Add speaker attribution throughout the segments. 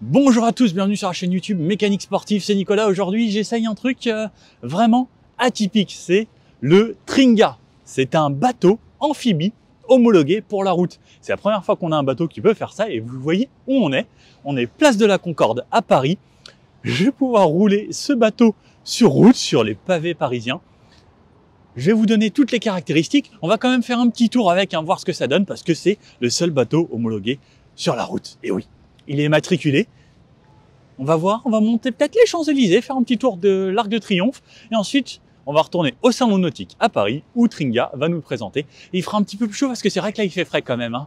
Speaker 1: Bonjour à tous, bienvenue sur la chaîne YouTube Mécanique Sportive, c'est Nicolas. Aujourd'hui, j'essaye un truc vraiment atypique, c'est le Tringa. C'est un bateau amphibie homologué pour la route. C'est la première fois qu'on a un bateau qui peut faire ça et vous voyez où on est. On est place de la Concorde à Paris. Je vais pouvoir rouler ce bateau sur route, sur les pavés parisiens. Je vais vous donner toutes les caractéristiques. On va quand même faire un petit tour avec, voir ce que ça donne parce que c'est le seul bateau homologué sur la route. Et oui, il est immatriculé. On va voir, on va monter peut-être les Champs-Élysées, faire un petit tour de l'Arc de Triomphe. Et ensuite, on va retourner au Salon Nautique à Paris où Tringa va nous le présenter. Et il fera un petit peu plus chaud parce que c'est vrai que là, il fait frais quand même.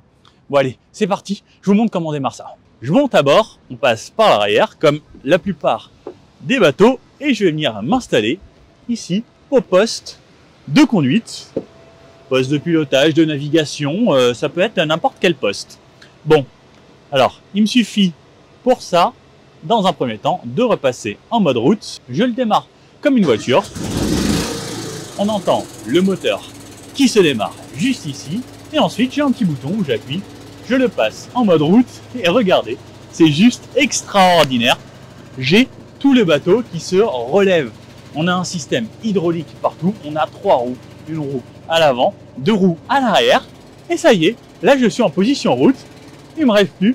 Speaker 1: Bon allez, c'est parti. Je vous montre comment on démarre ça. Je monte à bord, on passe par l'arrière comme la plupart des bateaux. Et je vais venir m'installer ici au poste de conduite. Poste de pilotage, de navigation, ça peut être n'importe quel poste. Bon, alors, il me suffit pour ça, dans un premier temps, de repasser en mode route. Je le démarre comme une voiture. On entend le moteur qui se démarre juste ici. Et ensuite, j'ai un petit bouton où j'appuie. Je le passe en mode route. Et regardez, c'est juste extraordinaire. J'ai tout le bateau qui se relève. On a un système hydraulique partout. On a 3 roues. Une roue à l'avant, 2 roues à l'arrière. Et ça y est, là, je suis en position route. Il me reste plus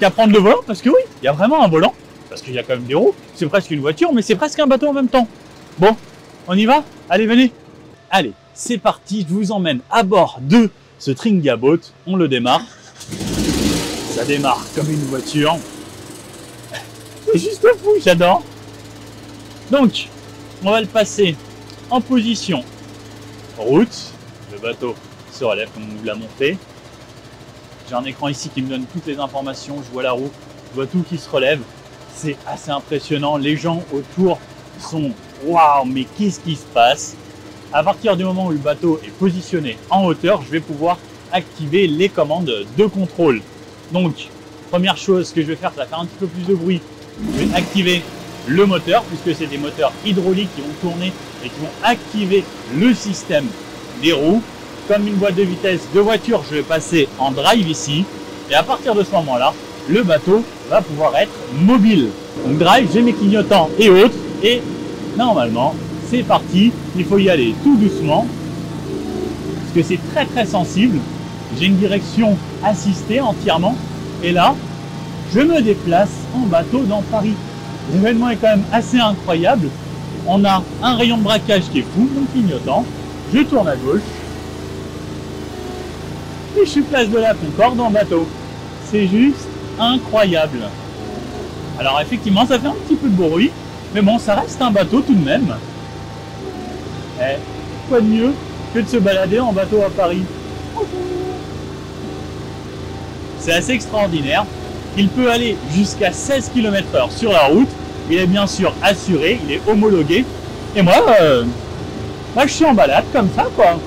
Speaker 1: qu'à prendre le volant, parce que oui, il y a vraiment un volant, parce qu'il y a quand même des roues, c'est presque une voiture, mais c'est presque un bateau en même temps. Bon, on y va? Allez, venez. Allez, c'est parti, je vous emmène à bord de ce Tringa Boat, on le démarre. Ça démarre comme une voiture. C'est juste fou, j'adore. Donc, on va le passer en position route. Le bateau se relève comme on vous l'a montré. J'ai un écran ici qui me donne toutes les informations, je vois la roue, je vois tout qui se relève. C'est assez impressionnant, les gens autour sont waouh, mais qu'est-ce qui se passe? À partir du moment où le bateau est positionné en hauteur, je vais pouvoir activer les commandes de contrôle. Donc, première chose que je vais faire, ça va faire un petit peu plus de bruit. Je vais activer le moteur, puisque c'est des moteurs hydrauliques qui vont tourner et qui vont activer le système des roues. Comme une boîte de vitesse de voiture, je vais passer en drive ici. Et à partir de ce moment-là, le bateau va pouvoir être mobile. Donc drive, j'ai mes clignotants et autres. Et normalement, c'est parti. Il faut y aller tout doucement. Parce que c'est très très sensible. J'ai une direction assistée entièrement. Et là, je me déplace en bateau dans Paris. L'événement est quand même assez incroyable. On a un rayon de braquage qui est fou, mon clignotant. Je tourne à gauche. Et je suis place de la Concorde en bateau. C'est juste incroyable. Alors effectivement, ça fait un petit peu de bruit, mais bon, ça reste un bateau tout de même. Eh, quoi de mieux que de se balader en bateau à Paris? C'est assez extraordinaire. Il peut aller jusqu'à 16 km/h sur la route. Il est bien sûr assuré, il est homologué. Et moi, je suis en balade comme ça, quoi.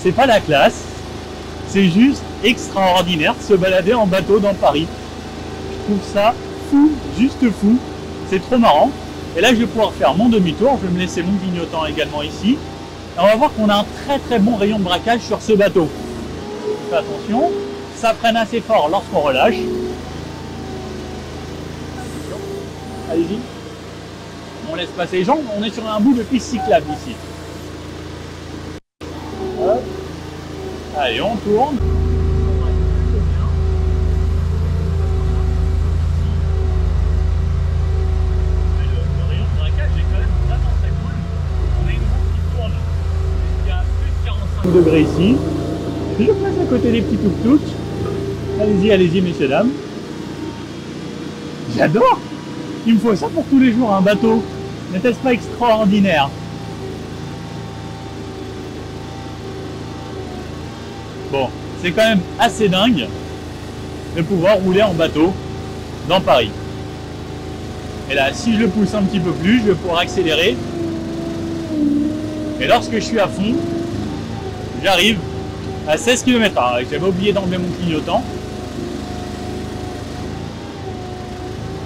Speaker 1: C'est pas la classe. C'est juste extraordinaire de se balader en bateau dans Paris. Je trouve ça fou, juste fou. C'est trop marrant. Et là, je vais pouvoir faire mon demi-tour. Je vais me laisser mon clignotant également ici. Et on va voir qu'on a un très très bon rayon de braquage sur ce bateau. Faites attention, ça freine assez fort lorsqu'on relâche. Allez-y. On laisse passer les gens. On est sur un bout de piste cyclable ici. Hop. Allez, on tourne. Le rayon de braquage est quand même vraiment très cool. On a une roue qui tourne jusqu'à plus de 45 degrés ici. Je passe à côté des petits tuk-tuk. Allez-y, allez-y, messieurs, dames. J'adore. Il me faut ça pour tous les jours, un bateau. N'était-ce pas extraordinaire? Bon, c'est quand même assez dingue de pouvoir rouler en bateau dans Paris. Et là, si je le pousse un petit peu plus, je vais pouvoir accélérer. Et lorsque je suis à fond, j'arrive à 16 km/h. J'avais oublié d'enlever mon clignotant.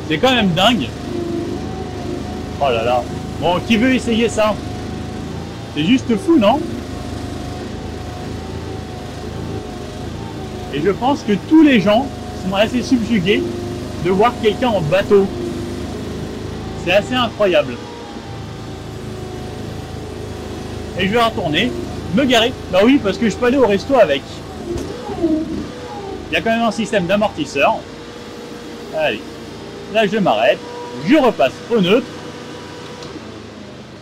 Speaker 1: C'est quand même dingue. Oh là là. Bon, qui veut essayer ça? C'est juste fou, non? Et je pense que tous les gens sont assez subjugués de voir quelqu'un en bateau. C'est assez incroyable. Et je vais retourner, me garer. Bah oui, parce que je peux aller au resto avec. Il y a quand même un système d'amortisseur. Allez, là je m'arrête, je repasse au neutre.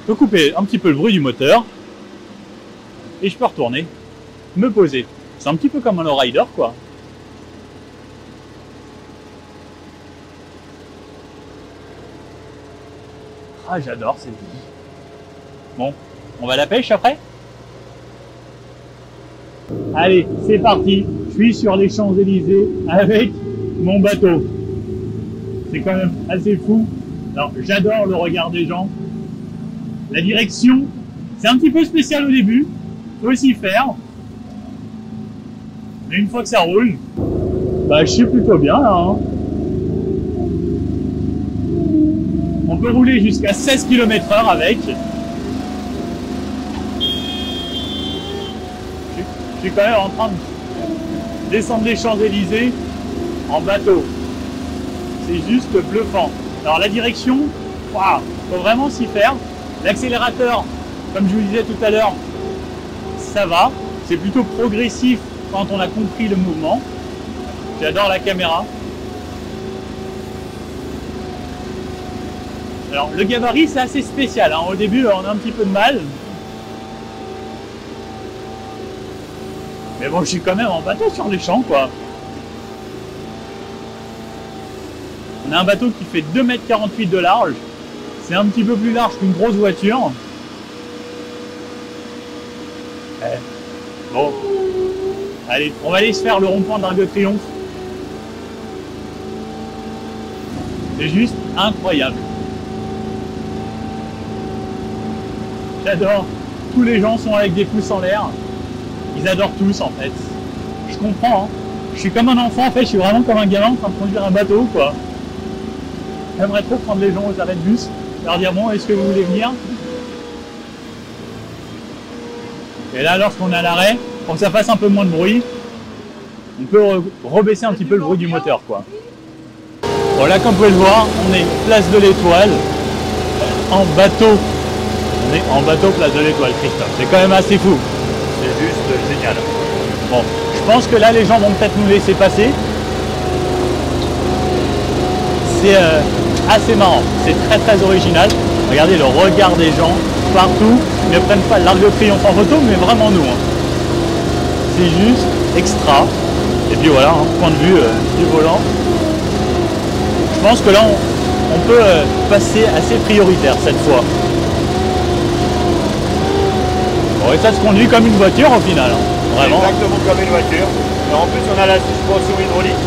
Speaker 1: Je peux couper un petit peu le bruit du moteur. Et je peux retourner, me poser. C'est un petit peu comme un lowrider quoi. Ah j'adore cette vie. Bon, on va à la pêche après? Allez, c'est parti. Je suis sur les Champs-Élysées avec mon bateau. C'est quand même assez fou. Alors, j'adore le regard des gens. La direction, c'est un petit peu spécial au début. Faut aussi faire. Mais une fois que ça roule, bah, je suis plutôt bien là. Hein. On peut rouler jusqu'à 16 km/h avec. Je suis quand même en train de descendre les Champs-Élysées en bateau. C'est juste bluffant. Alors la direction, waouh, faut vraiment s'y faire. L'accélérateur, comme je vous disais tout à l'heure, ça va. C'est plutôt progressif quand on a compris le mouvement. J'adore la caméra. Alors le gabarit, c'est assez spécial. Hein. Au début, on a un petit peu de mal. Mais bon, je suis quand même en bateau sur les champs, quoi. On a un bateau qui fait 2,48 m de large. C'est un petit peu plus large qu'une grosse voiture. Bon. Allez, on va aller se faire le rond-point d'Arc de Triomphe. C'est juste incroyable. J'adore. Tous les gens sont avec des pouces en l'air. Ils adorent tous en fait. Je comprends. Hein. Je suis comme un enfant en fait. Je suis vraiment comme un gamin en train de conduire un bateau quoi. J'aimerais trop prendre les gens aux arrêts de bus, leur dire bon, est-ce que vous voulez venir? Et là, lorsqu'on est à l'arrêt, pour que ça fasse un peu moins de bruit, on peut rebaisser un petit peu le bruit du moteur quoi. Bon là, comme vous pouvez le voir, on est place de l'Étoile, en bateau. On est en bateau place de l'Étoile, Christophe. C'est quand même assez fou. C'est juste génial. Bon, je pense que là, les gens vont peut-être nous laisser passer. C'est assez marrant. C'est très très original. Regardez le regard des gens partout. Ils ne prennent pas l'Arc de Triomphe en photo, mais vraiment nous. Hein. C'est juste extra. Et puis voilà, hein, point de vue du volant. Je pense que là, on peut passer assez prioritaire cette fois. Bon, et ça se conduit comme une voiture au final, hein. Vraiment.
Speaker 2: Exactement comme une voiture. Et en plus, on a la suspension hydraulique.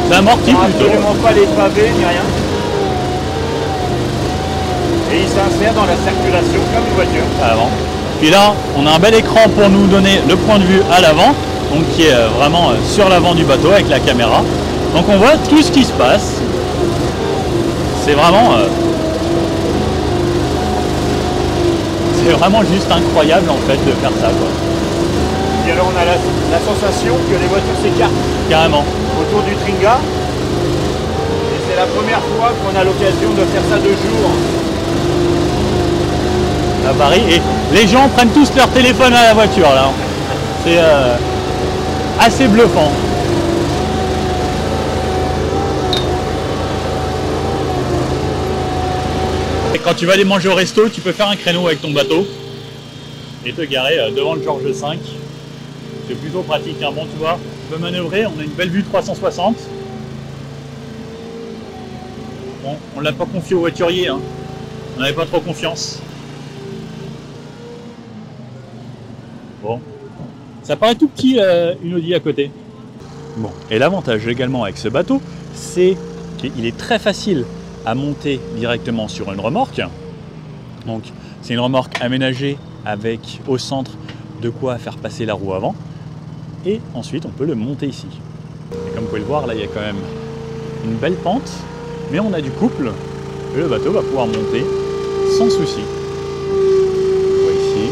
Speaker 1: Ça amortit plutôt.
Speaker 2: Absolument pas les pavés ni rien. Et il s'insère dans la circulation comme une voiture.
Speaker 1: À l'avant. Puis là, on a un bel écran pour nous donner le point de vue à l'avant, donc qui est vraiment sur l'avant du bateau avec la caméra. Donc on voit tout ce qui se passe. C'est vraiment juste incroyable en fait de faire ça quoi.
Speaker 2: Et alors on a la sensation que les voitures s'écartent
Speaker 1: Carrément.
Speaker 2: autour du Tringa. Et c'est la première fois qu'on a l'occasion de faire ça de jour.
Speaker 1: À Paris. Et les gens prennent tous leur téléphone à la voiture là. C'est assez bluffant. Et quand tu vas aller manger au resto, tu peux faire un créneau avec ton bateau et te garer devant le George V. C'est plutôt pratique. Hein. Bon, tu vois, on peut manœuvrer, on a une belle vue 360. Bon, on ne l'a pas confié au voiturier, hein. On n'avait pas trop confiance. Bon, ça paraît tout petit une Audi à côté. Bon, et l'avantage également avec ce bateau, c'est qu'il est très facile à monter directement sur une remorque. Donc c'est une remorque aménagée avec au centre de quoi faire passer la roue avant. Et ensuite on peut le monter ici. Et comme vous pouvez le voir, là il y a quand même une belle pente, mais on a du couple et le bateau va pouvoir monter sans souci. On voit ici.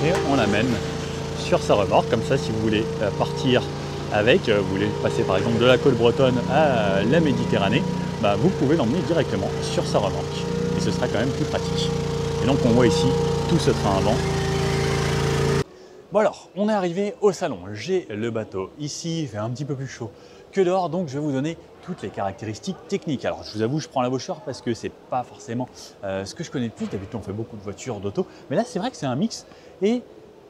Speaker 1: Et on l'amène sur sa remorque, comme ça si vous voulez partir avec, vous voulez passer par exemple de la côte bretonne à la Méditerranée, bah, vous pouvez l'emmener directement sur sa remorque. Et ce sera quand même plus pratique. Et donc on voit ici tout ce train avant. Bon alors, on est arrivé au salon. J'ai le bateau ici, il fait un petit peu plus chaud que dehors, donc je vais vous donner toutes les caractéristiques techniques. Alors je vous avoue, je prends la brochure parce que c'est pas forcément ce que je connais le plus. D'habitude, on fait beaucoup de voitures, d'auto, mais là c'est vrai que c'est un mix. Et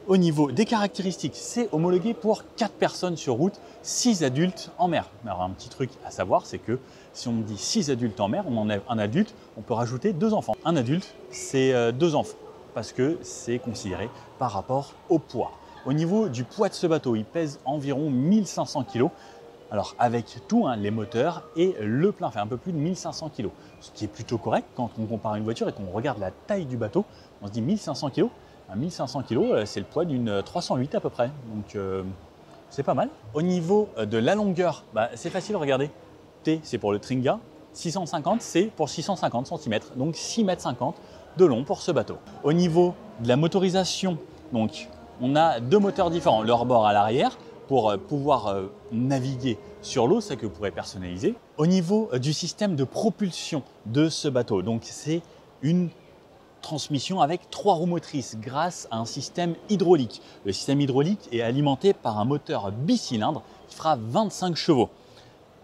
Speaker 1: au niveau des caractéristiques, c'est homologué pour 4 personnes sur route, 6 adultes en mer. Alors un petit truc à savoir, c'est que si on me dit 6 adultes en mer, on enlève un adulte, on peut rajouter 2 enfants. Un adulte, c'est 2 enfants, parce que c'est considéré par rapport au poids. Au niveau du poids de ce bateau, il pèse environ 1500 kg. Alors avec tout, hein, les moteurs et le plein, fait un peu plus de 1500 kg. Ce qui est plutôt correct quand on compare à une voiture et qu'on regarde la taille du bateau. On se dit 1500 kg. 1500 kg, c'est le poids d'une 308 à peu près. Donc c'est pas mal. Au niveau de la longueur, bah, c'est facile, regardez. T, c'est pour le Tringa. 650, c'est pour 650 cm. Donc 6,50 m de long pour ce bateau. Au niveau de la motorisation, donc on a 2 moteurs différents. Le hors-bord à l'arrière pour pouvoir naviguer sur l'eau, c'est que vous pourrez personnaliser. Au niveau du système de propulsion de ce bateau, donc c'est une transmission avec 3 roues motrices grâce à un système hydraulique. Le système hydraulique est alimenté par un moteur bicylindre qui fera 25 chevaux.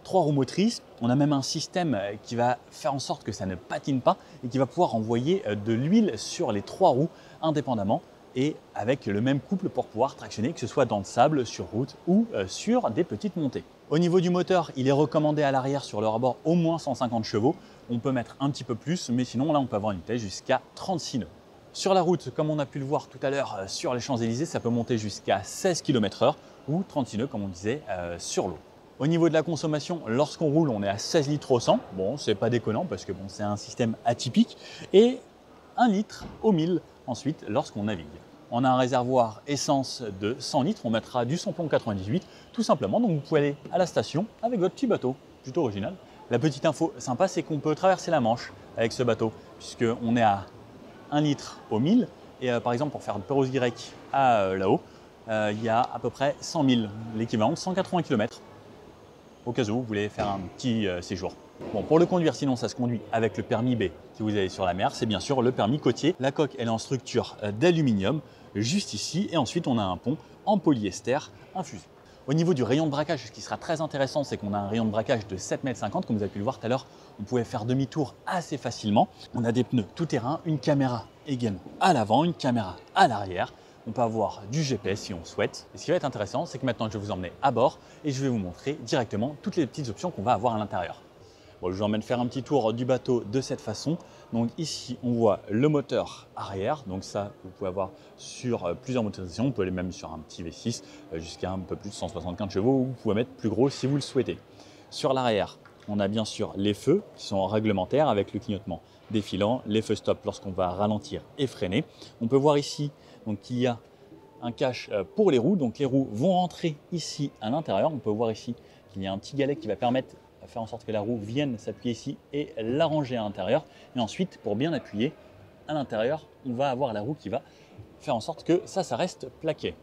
Speaker 1: 3 roues motrices, on a même un système qui va faire en sorte que ça ne patine pas et qui va pouvoir envoyer de l'huile sur les 3 roues indépendamment et avec le même couple pour pouvoir tractionner, que ce soit dans le sable, sur route ou sur des petites montées. Au niveau du moteur, il est recommandé à l'arrière sur le rebord au moins 150 chevaux. On peut mettre un petit peu plus, mais sinon là on peut avoir une vitesse jusqu'à 36 nœuds. Sur la route, comme on a pu le voir tout à l'heure sur les Champs-Élysées, ça peut monter jusqu'à 16 km/h ou 36 nœuds comme on disait sur l'eau. Au niveau de la consommation, lorsqu'on roule, on est à 16 litres au 100. Bon, c'est pas déconnant parce que bon, c'est un système atypique. Et 1 litre au 1000 ensuite lorsqu'on navigue. On a un réservoir essence de 100 litres, on mettra du samplon 98 tout simplement. Donc vous pouvez aller à la station avec votre petit bateau, plutôt original. La petite info sympa, c'est qu'on peut traverser la Manche avec ce bateau puisqu'on est à 1 litre au 1000. Et par exemple, pour faire de Perros-Guirec à là-haut, il y a à peu près 100 000, l'équivalent de 180 km. Au cas où vous voulez faire un petit séjour. Bon, pour le conduire, sinon ça se conduit avec le permis B si vous allez sur la mer, c'est bien sûr le permis côtier. La coque, elle est en structure d'aluminium, juste ici, et ensuite on a un pont en polyester infusé. Au niveau du rayon de braquage, ce qui sera très intéressant, c'est qu'on a un rayon de braquage de 7,50 m, comme vous avez pu le voir tout à l'heure, on pouvait faire demi-tour assez facilement. On a des pneus tout-terrain, une caméra également à l'avant, une caméra à l'arrière. On peut avoir du GPS si on souhaite. Et ce qui va être intéressant, c'est que maintenant je vais vous emmener à bord et je vais vous montrer directement toutes les petites options qu'on va avoir à l'intérieur. Bon, je vous emmène faire un petit tour du bateau de cette façon. Donc ici, on voit le moteur arrière. Donc ça, vous pouvez avoir sur plusieurs motorisations. On peut aller même sur un petit V6 jusqu'à un peu plus de 175 chevaux ou vous pouvez mettre plus gros si vous le souhaitez. Sur l'arrière, on a bien sûr les feux qui sont réglementaires avec le clignotement défilant, les feux stop lorsqu'on va ralentir et freiner. On peut voir ici qu'il y a un cache pour les roues. Donc les roues vont rentrer ici à l'intérieur. On peut voir ici qu'il y a un petit galet qui va permettre de faire en sorte que la roue vienne s'appuyer ici et l'arranger à l'intérieur. Et ensuite, pour bien appuyer à l'intérieur, on va avoir la roue qui va faire en sorte que ça reste plaqué.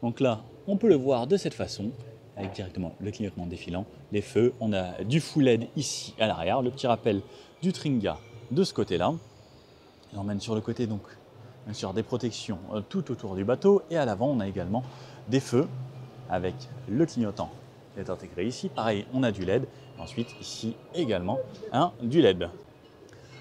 Speaker 1: Donc là, on peut le voir de cette façon, avec directement le clignotement défilant, les feux. On a du full LED ici à l'arrière, le petit rappel du Tringa de ce côté-là. Et on emmène sur le côté donc bien sûr des protections tout autour du bateau. Et à l'avant, on a également des feux avec le clignotant qui est intégré ici. Pareil, on a du LED. Ensuite, ici également du LED.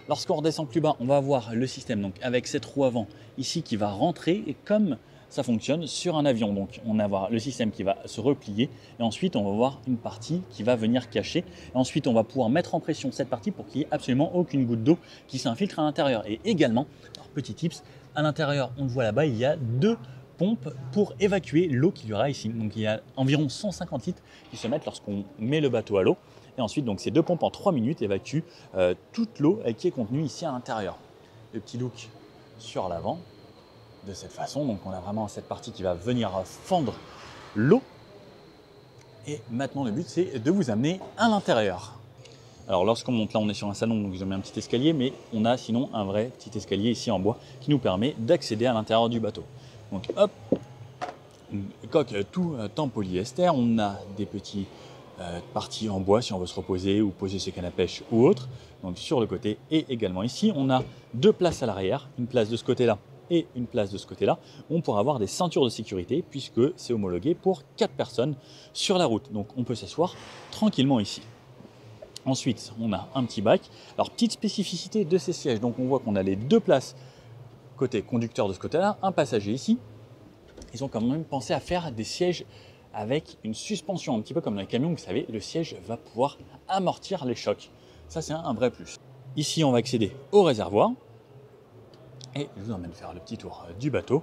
Speaker 1: Lorsqu'on redescend plus bas, on va avoir le système donc avec cette roue avant ici qui va rentrer et comme ça fonctionne sur un avion. Donc on va avoir le système qui va se replier et ensuite on va voir une partie qui va venir cacher. Et ensuite on va pouvoir mettre en pression cette partie pour qu'il n'y ait absolument aucune goutte d'eau qui s'infiltre à l'intérieur. Et également, alors petit tips, à l'intérieur on le voit là-bas, il y a 2 pompes pour évacuer l'eau qu'il y aura ici. Donc il y a environ 150 litres qui se mettent lorsqu'on met le bateau à l'eau. Et ensuite, donc, ces 2 pompes en 3 minutes évacuent toute l'eau qui est contenue ici à l'intérieur. Le petit look sur l'avant, de cette façon. Donc, on a vraiment cette partie qui va venir fendre l'eau. Et maintenant, le but, c'est de vous amener à l'intérieur. Alors, lorsqu'on monte là, on est sur un salon, donc ils ont mis un petit escalier, mais on a sinon un vrai petit escalier ici en bois qui nous permet d'accéder à l'intérieur du bateau. Donc, hop, une coque tout en polyester. On a des petits parties en bois si on veut se reposer ou poser ses cannes à pêche ou autre. Donc sur le côté et également ici, on a deux places à l'arrière, une place de ce côté-là et une place de ce côté-là. On pourra avoir des ceintures de sécurité puisque c'est homologué pour 4 personnes sur la route. Donc on peut s'asseoir tranquillement ici. Ensuite, on a un petit bac. Alors petite spécificité de ces sièges, donc on voit qu'on a les deux places côté conducteur de ce côté-là, un passager ici. Ils ont quand même pensé à faire des sièges avec une suspension, un petit peu comme dans les camions, vous savez, le siège va pouvoir amortir les chocs. Ça, c'est un vrai plus. Ici, on va accéder au réservoir. Et je vous emmène faire le petit tour du bateau.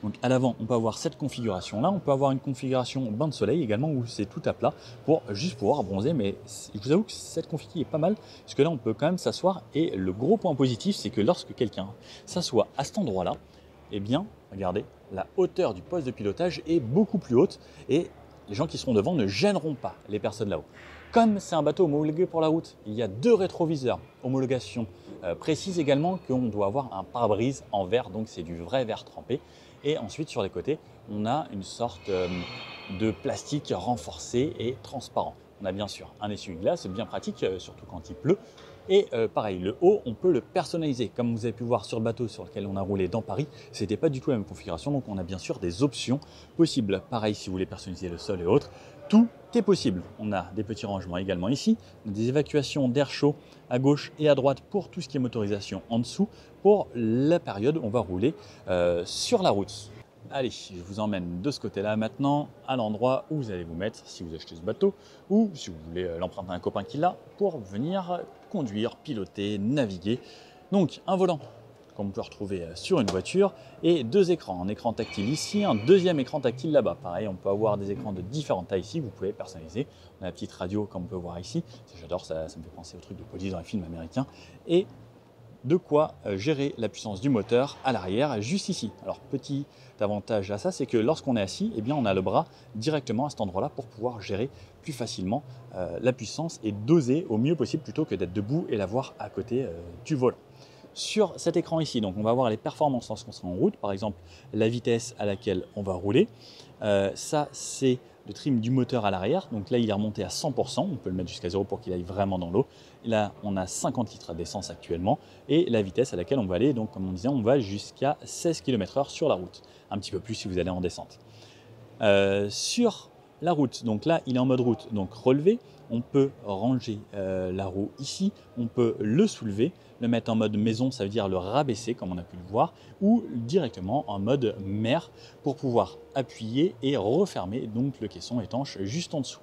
Speaker 1: Donc à l'avant, on peut avoir cette configuration-là. On peut avoir une configuration bain de soleil également où c'est tout à plat pour juste pouvoir bronzer. Mais je vous avoue que cette config est pas mal parce que là, on peut quand même s'asseoir. Et le gros point positif, c'est que lorsque quelqu'un s'assoit à cet endroit-là, eh bien, regardez, la hauteur du poste de pilotage est beaucoup plus haute et les gens qui seront devant ne gêneront pas les personnes là-haut. Comme c'est un bateau homologué pour la route, il y a 2 rétroviseurs. Homologation précise également qu'on doit avoir un pare-brise en verre, donc c'est du vrai verre trempé. Et ensuite, sur les côtés, on a une sorte de plastique renforcé et transparent. On a bien sûr un essuie-glace, c'est bien pratique, surtout quand il pleut. Et pareil, le haut, on peut le personnaliser. Comme vous avez pu voir sur le bateau sur lequel on a roulé dans Paris, ce n'était pas du tout la même configuration, donc on a bien sûr des options possibles. Pareil, si vous voulez personnaliser le sol et autres, tout est possible. On a des petits rangements également ici, des évacuations d'air chaud à gauche et à droite pour tout ce qui est motorisation en dessous. Pour la période, on va rouler sur la route. Allez, je vous emmène de ce côté-là maintenant, à l'endroit où vous allez vous mettre si vous achetez ce bateau ou si vous voulez l'emprunter à un copain qui l'a pour venir conduire, piloter, naviguer. Donc un volant qu'on peut retrouver sur une voiture et 2 écrans. Un écran tactile ici, un deuxième écran tactile là-bas. Pareil, on peut avoir des écrans de différentes tailles ici, vous pouvez personnaliser. On a la petite radio comme on peut voir ici. J'adore, ça me fait penser au truc de police dans les films américains. Et de quoi gérer la puissance du moteur à l'arrière, juste ici. Alors petit avantage à ça, c'est que lorsqu'on est assis, eh bien, on a le bras directement à cet endroit-là pour pouvoir gérer plus facilement la puissance et doser au mieux possible plutôt que d'être debout et l'avoir à côté du volant. Sur cet écran ici, donc on va voir les performances lorsqu'on sera en route, par exemple la vitesse à laquelle on va rouler. Ça, c'est le trim du moteur à l'arrière. Donc là, il est remonté à 100%. On peut le mettre jusqu'à 0 pour qu'il aille vraiment dans l'eau. Là, on a 50 litres d'essence actuellement. Et la vitesse à laquelle on va aller, donc comme on disait, on va jusqu'à 16 km/h sur la route. Un petit peu plus si vous allez en descente. Sur la route, donc là, il est en mode route, donc relevé. On peut ranger la roue ici. On peut le soulever, le mettre en mode maison, ça veut dire le rabaisser comme on a pu le voir, ou directement en mode mer pour pouvoir appuyer et refermer donc le caisson étanche juste en dessous.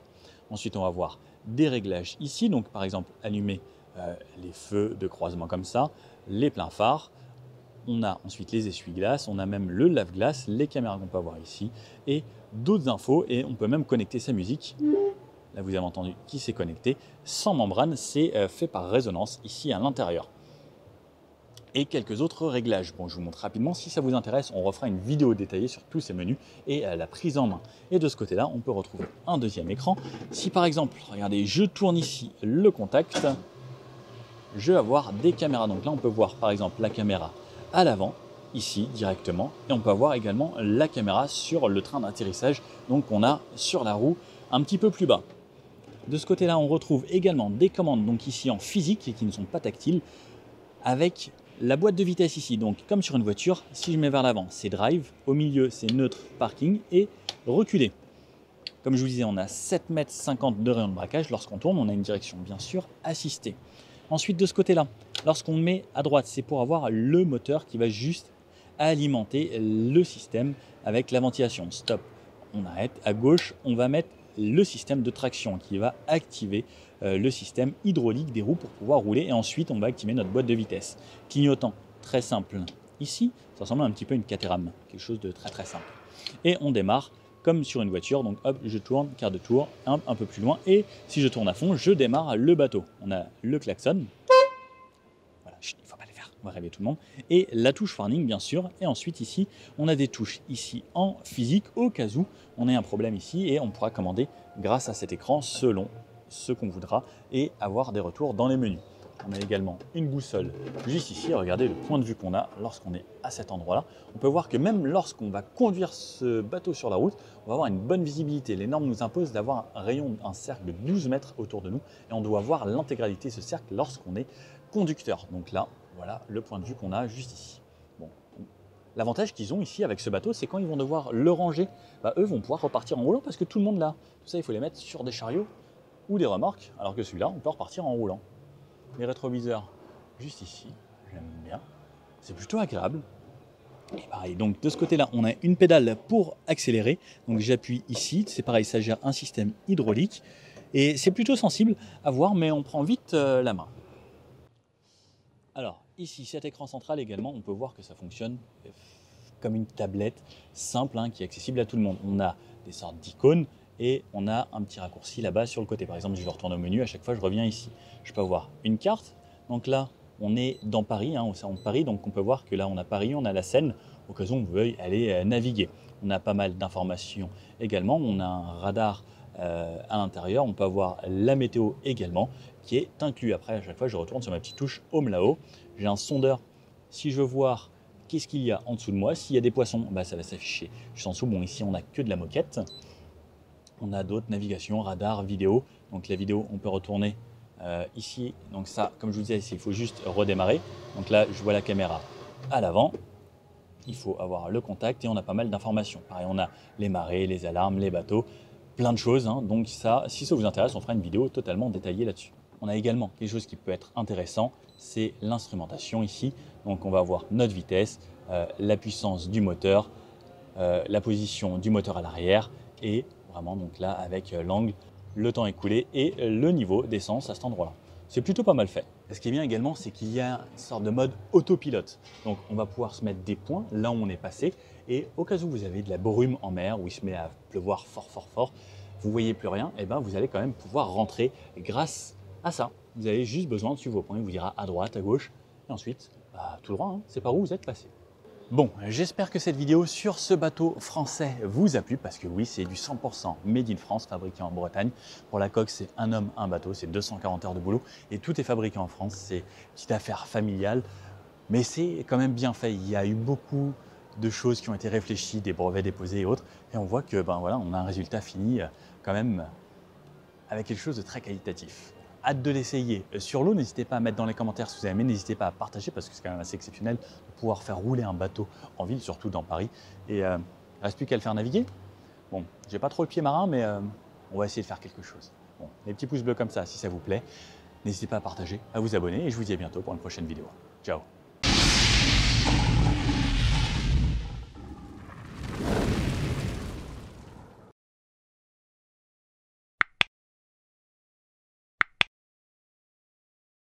Speaker 1: Ensuite, on va voir des réglages ici, donc par exemple allumer les feux de croisement comme ça, les pleins phares. On a ensuite les essuie-glaces, on a même le lave-glace, les caméras qu'on peut avoir ici et d'autres infos et on peut même connecter sa musique. Là, vous avez entendu qui s'est connecté. Sans membrane, c'est fait par résonance ici à l'intérieur. Et quelques autres réglages. Bon, je vous montre rapidement. Si ça vous intéresse, on refera une vidéo détaillée sur tous ces menus et la prise en main. Et de ce côté-là, on peut retrouver un deuxième écran. Si par exemple, regardez, je tourne ici le contact, je vais avoir des caméras. Donc là, on peut voir par exemple la caméra à l'avant, ici directement. Et on peut avoir également la caméra sur le train d'atterrissage. Donc on a sur la roue un petit peu plus bas. De ce côté-là, on retrouve également des commandes donc ici en physique et qui ne sont pas tactiles avec la boîte de vitesse ici. Donc comme sur une voiture, si je mets vers l'avant, c'est drive, au milieu c'est neutre, parking et reculer. Comme je vous disais, on a 7,50 m de rayon de braquage. Lorsqu'on tourne, on a une direction bien sûr assistée. Ensuite de ce côté-là, lorsqu'on met à droite, c'est pour avoir le moteur qui va juste alimenter le système avec la ventilation. Stop, on arrête. À gauche, on va mettre le système de traction qui va activer le système hydraulique des roues pour pouvoir rouler et ensuite on va activer notre boîte de vitesse. Clignotant très simple ici, ça ressemble un petit peu à une Caterham, quelque chose de très simple. Et on démarre comme sur une voiture, donc hop, je tourne, quart de tour, un peu plus loin et si je tourne à fond, je démarre le bateau. On a le klaxon, voilà, il ne faut pas le faire, on va réveiller tout le monde, et la touche warning bien sûr, et ensuite ici, on a des touches ici en physique au cas où on ait un problème ici et on pourra commander grâce à cet écran selon ce qu'on voudra et avoir des retours dans les menus. On a également une boussole juste ici. Regardez le point de vue qu'on a lorsqu'on est à cet endroit-là. On peut voir que même lorsqu'on va conduire ce bateau sur la route, on va avoir une bonne visibilité. Les normes nous imposent d'avoir un rayon, un cercle de 12 mètres autour de nous et on doit voir l'intégralité de ce cercle lorsqu'on est conducteur. Donc là, voilà le point de vue qu'on a juste ici. Bon. L'avantage qu'ils ont ici avec ce bateau, c'est quand ils vont devoir le ranger, eux vont pouvoir repartir en roulant parce que tout le monde l'a. Tout ça, il faut les mettre sur des chariots ou des remorques, alors que celui-là, on peut repartir en roulant. Les rétroviseurs, juste ici, j'aime bien. C'est plutôt agréable. Et pareil, donc de ce côté-là, on a une pédale pour accélérer. Donc j'appuie ici, c'est pareil, ça gère un système hydraulique. Et c'est plutôt sensible à voir, mais on prend vite la main. Alors ici, cet écran central également, on peut voir que ça fonctionne comme une tablette simple qui est accessible à tout le monde. On a des sortes d'icônes et on a un petit raccourci là-bas sur le côté. Par exemple, je vais retourner au menu, à chaque fois je reviens ici. Je peux avoir une carte. Donc là, on est dans Paris, au centre de Paris, donc on peut voir que là on a Paris, on a la Seine, au cas où on veuille aller naviguer. On a pas mal d'informations également, on a un radar à l'intérieur, on peut avoir la météo également qui est inclus. Après, à chaque fois je retourne sur ma petite touche Home là-haut. J'ai un sondeur, si je veux voir qu'est-ce qu'il y a en dessous de moi, s'il y a des poissons, ça va s'afficher juste en dessous. Bon, ici on n'a que de la moquette. On a d'autres navigations, radar, vidéo. Donc la vidéo, on peut retourner ici. Donc ça, comme je vous disais, il faut juste redémarrer. Donc là, je vois la caméra à l'avant. Il faut avoir le contact et on a pas mal d'informations. Pareil, on a les marées, les alarmes, les bateaux, plein de choses. Donc ça, si ça vous intéresse, on fera une vidéo totalement détaillée là-dessus. On a également quelque chose qui peut être intéressant, c'est l'instrumentation ici. Donc on va avoir notre vitesse, la puissance du moteur, la position du moteur à l'arrière et vraiment donc là avec l'angle, le temps écoulé et le niveau d'essence à cet endroit-là. C'est plutôt pas mal fait. Ce qui est bien également, c'est qu'il y a une sorte de mode autopilote. Donc on va pouvoir se mettre des points là où on est passé et au cas où vous avez de la brume en mer, où il se met à pleuvoir fort, vous voyez plus rien, et vous allez quand même pouvoir rentrer grâce à ça. Vous avez juste besoin de suivre vos points, il vous dira à droite, à gauche et ensuite tout droit, c'est par où vous êtes passé. Bon, j'espère que cette vidéo sur ce bateau français vous a plu parce que oui, c'est du 100% made in France, fabriqué en Bretagne. Pour la coque, c'est un homme, un bateau, c'est 240 heures de boulot et tout est fabriqué en France. C'est une petite affaire familiale, mais c'est quand même bien fait. Il y a eu beaucoup de choses qui ont été réfléchies, des brevets déposés et autres, et on voit que voilà, on a un résultat fini quand même avec quelque chose de très qualitatif. Hâte de l'essayer sur l'eau, n'hésitez pas à mettre dans les commentaires si vous avez aimé, n'hésitez pas à partager parce que c'est quand même assez exceptionnel de pouvoir faire rouler un bateau en ville, surtout dans Paris. Et il ne reste plus qu'à le faire naviguer. Bon, j'ai pas trop le pied marin, mais on va essayer de faire quelque chose. Bon, les petits pouces bleus comme ça, si ça vous plaît, n'hésitez pas à partager, à vous abonner et je vous dis à bientôt pour une prochaine vidéo. Ciao!